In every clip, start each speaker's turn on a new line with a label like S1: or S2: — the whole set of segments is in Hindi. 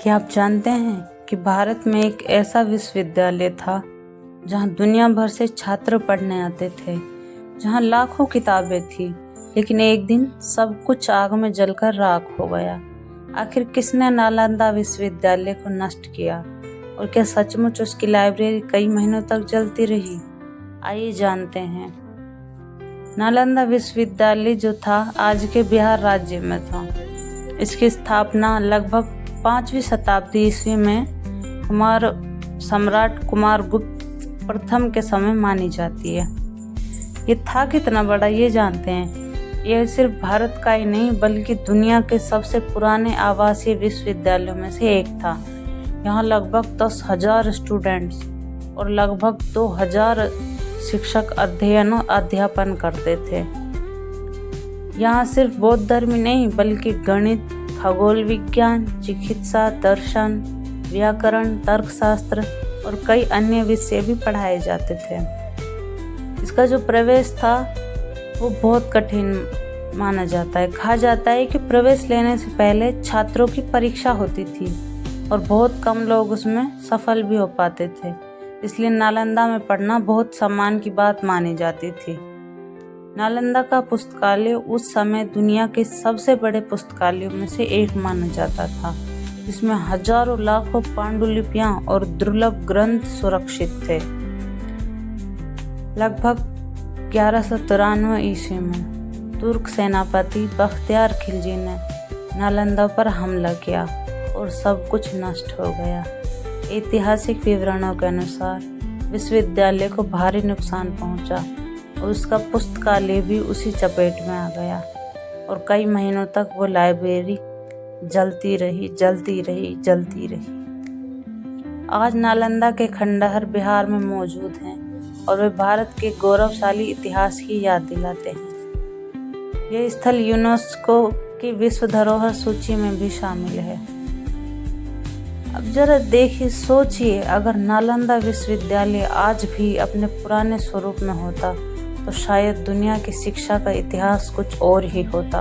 S1: क्या आप जानते हैं कि भारत में एक ऐसा विश्वविद्यालय था जहां दुनिया भर से छात्र पढ़ने आते थे, जहां लाखों किताबें थी, लेकिन एक दिन सब कुछ आग में जलकर राख हो गया। आखिर किसने नालंदा विश्वविद्यालय को नष्ट किया और क्या सचमुच उसकी लाइब्रेरी कई महीनों तक जलती रही? आइए जानते हैं। नालंदा विश्वविद्यालय जो था आज के बिहार राज्य में था। इसकी स्थापना लगभग 5वीं शताब्दी ईस्वी में सम्राट कुमार गुप्त प्रथम के समय मानी जाती है। ये था कितना बड़ा ये जानते हैं? यह सिर्फ भारत का ही नहीं बल्कि दुनिया के सबसे पुराने आवासीय विश्वविद्यालयों में से एक था। यहाँ लगभग 10,000 स्टूडेंट्स और लगभग 2,000 शिक्षक अध्ययन और अध्यापन करते थे। यहाँ सिर्फ बौद्ध धर्म नहीं बल्कि गणित, खगोल विज्ञान, चिकित्सा, दर्शन, व्याकरण, तर्कशास्त्र और कई अन्य विषय भी पढ़ाए जाते थे। इसका जो प्रवेश था वो बहुत कठिन माना जाता है। कहा जाता है कि प्रवेश लेने से पहले छात्रों की परीक्षा होती थी और बहुत कम लोग उसमें सफल भी हो पाते थे। इसलिए नालंदा में पढ़ना बहुत सम्मान की बात मानी जाती थी। नालंदा का पुस्तकालय उस समय दुनिया के सबसे बड़े पुस्तकालयों में से एक माना जाता था, जिसमें हजारों लाखों पांडुलिपियां और दुर्लभ ग्रंथ सुरक्षित थे। लगभग 1193 ईस्वी में तुर्क सेनापति बख्तियार खिलजी ने नालंदा पर हमला किया और सब कुछ नष्ट हो गया। ऐतिहासिक विवरणों के अनुसार विश्वविद्यालय को भारी नुकसान पहुंचा और उसका पुस्तकालय भी उसी चपेट में आ गया और कई महीनों तक वो लाइब्रेरी जलती रही। आज नालंदा के खंडहर बिहार में मौजूद हैं और वे भारत के गौरवशाली इतिहास की याद दिलाते हैं। यह स्थल यूनेस्को की विश्व धरोहर सूची में भी शामिल है। अब जरा देखिए, सोचिए, अगर नालंदा विश्वविद्यालय आज भी अपने पुराने स्वरूप में होता तो शायद दुनिया की शिक्षा का इतिहास कुछ और ही होता।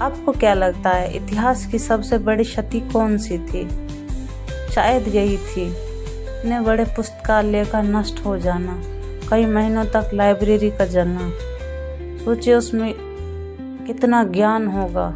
S1: आपको क्या लगता है, इतिहास की सबसे बड़ी क्षति कौन सी थी? शायद यही थी, इतने बड़े पुस्तकालय का नष्ट हो जाना, कई महीनों तक लाइब्रेरी का जलना। सोचिए उसमें कितना ज्ञान होगा,